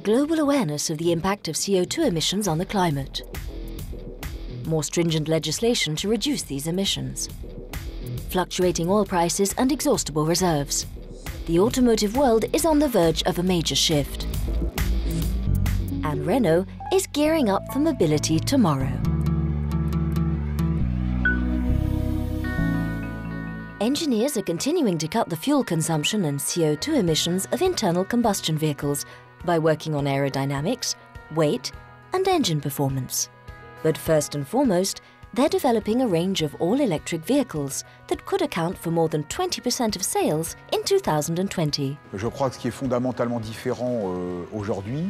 global awareness of the impact of CO2 emissions on the climate. More stringent legislation to reduce these emissions. Fluctuating oil prices and exhaustible reserves. The automotive world is on the verge of a major shift. And Renault is gearing up for mobility tomorrow. Engineers are continuing to cut the fuel consumption and CO2 emissions of internal combustion vehicles by working on aerodynamics, weight, and engine performance. But first and foremost, they're developing a range of all-electric vehicles that could account for more than 20% of sales in 2020. Je crois que ce qui est fondamentalement différent aujourd'hui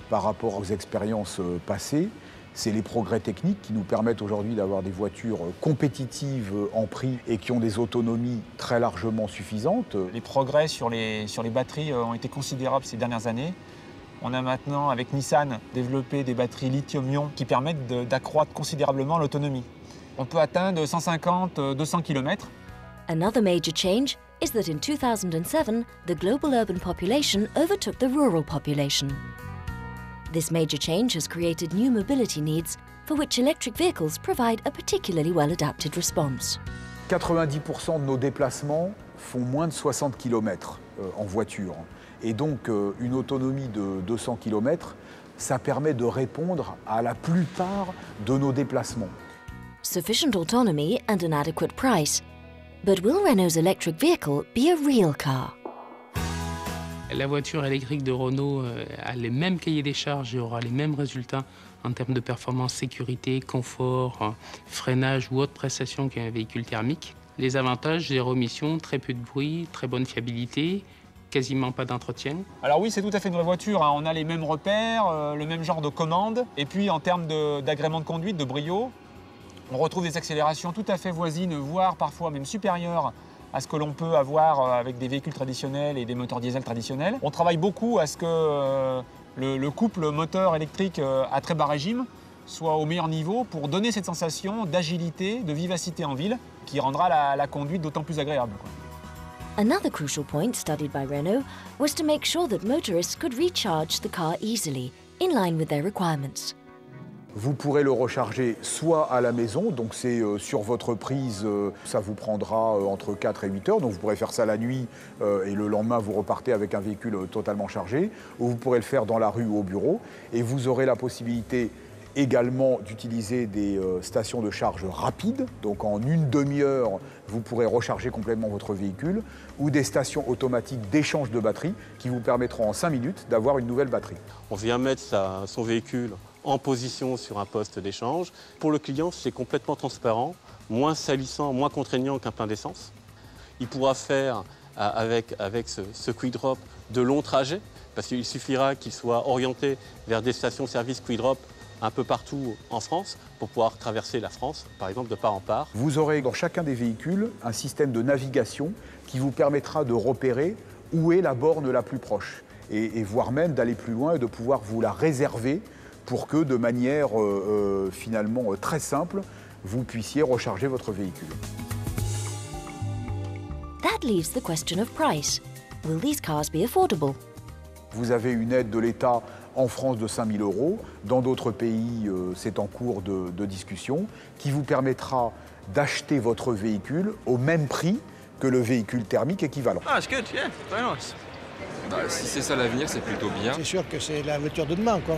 par rapport aux expériences passées, c'est les progrès techniques qui nous permettent aujourd'hui d'avoir des voitures compétitives en prix et qui ont des autonomies très largement suffisantes. Les progrès sur les batteries ont été considérables ces dernières années. On a maintenant, avec Nissan, développé des batteries lithium-ion qui permettent d'accroître considérablement l'autonomie. On peut atteindre 150-200 km. Another major change is that in 2007, the global urban population overtook the rural population. This major change has created new mobility needs for which electric vehicles provide a particularly well-adapted response. 90% de nos déplacements font moins de 60 km en voiture. Et donc, une autonomie de 200 km, ça permet de répondre à la plupart de nos déplacements. Sufficient autonomy and an adequate price. But will Renault's electric vehicle be a real car? La voiture électrique de Renault a les mêmes cahiers des charges et aura les mêmes résultats en termes de performance, sécurité, confort, freinage ou autres prestations qu'un véhicule thermique. Les avantages, zéro émission, très peu de bruit, très bonne fiabilité, quasiment pas d'entretien. Alors oui, c'est tout à fait une vraie voiture, hein. On a les mêmes repères, le même genre de commande. Et puis en termes d'agrément de conduite, de brio, on retrouve des accélérations tout à fait voisines, voire parfois même supérieures à ce que l'on peut avoir avec des véhicules traditionnels et des moteurs diesel traditionnels. On travaille beaucoup à ce que le couple moteur électrique à très bas régime soit au meilleur niveau pour donner cette sensation d'agilité, de vivacité en ville qui rendra la conduite d'autant plus agréable, quoi. Another crucial point studied by Renault was to make sure that motorists could recharge the car easily, in line with their requirements. Vous pourrez le recharger soit à la maison, donc c'est sur votre prise, ça vous prendra entre 4 et 8 heures, donc vous pourrez faire ça la nuit et le lendemain vous repartez avec un véhicule totalement chargé, ou vous pourrez le faire dans la rue ou au bureau, et vous aurez la possibilité également d'utiliser des stations de charge rapides, donc en une demi-heure vous pourrez recharger complètement votre véhicule, ou des stations automatiques d'échange de batterie qui vous permettront en 5 minutes d'avoir une nouvelle batterie. On vient mettre son véhicule en position sur un poste d'échange. Pour le client, c'est complètement transparent, moins salissant, moins contraignant qu'un plein d'essence. Il pourra faire avec ce Quick Drop de longs trajets, parce qu'il suffira qu'il soit orienté vers des stations-service Quick Drop un peu partout en France pour pouvoir traverser la France, par exemple, de part en part. Vous aurez dans chacun des véhicules un système de navigation qui vous permettra de repérer où est la borne la plus proche et voire même d'aller plus loin et de pouvoir vous la réserver pour que, de manière finalement très simple, vous puissiez recharger votre véhicule. That leaves the question of price. Will these cars be affordable? Vous avez une aide de l'État en France de 5 000 €. Dans d'autres pays, c'est en cours de discussion, qui vous permettra d'acheter votre véhicule au même prix que le véhicule thermique équivalent. Ah, c'est good, yeah, very nice. Bah, si c'est ça l'avenir, c'est plutôt bien. C'est sûr que c'est la voiture de demain, quoi.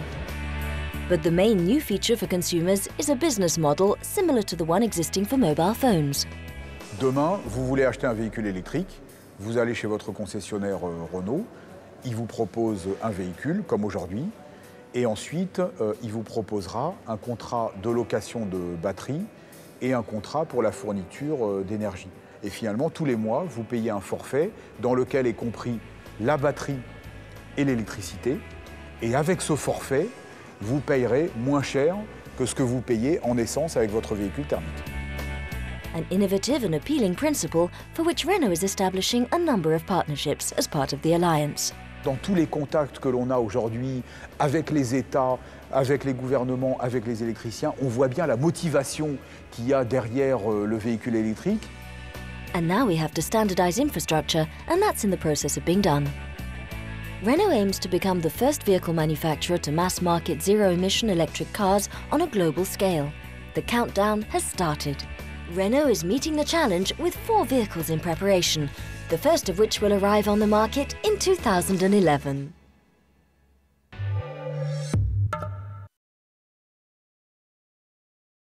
But the main new feature for consumers is a business model similar to the one existing for mobile phones. Demain, vous voulez acheter un véhicule électrique, vous allez chez votre concessionnaire Renault, il vous propose un véhicule, comme aujourd'hui, et ensuite, il vous proposera un contrat de location de batterie et un contrat pour la fourniture d'énergie. Et finalement, tous les mois, vous payez un forfait dans lequel est compris la batterie et l'électricité. Et avec ce forfait, vous payerez moins cher que ce que vous payez en essence avec votre véhicule thermique. An innovative and appealing principle for which Renault is establishing a number of partnerships as part of the alliance. Dans tous les contacts que l'on a aujourd'hui avec les États, avec les gouvernements, avec les électriciens, on voit bien la motivation qu'il y a derrière le véhicule électrique. And now we have to standardize infrastructure, and that's in the process of being done. Renault aims to become the first vehicle manufacturer to mass-market zero-emission electric cars on a global scale. The countdown has started. Renault is meeting the challenge with 4 vehicles in preparation, the first of which will arrive on the market in 2011.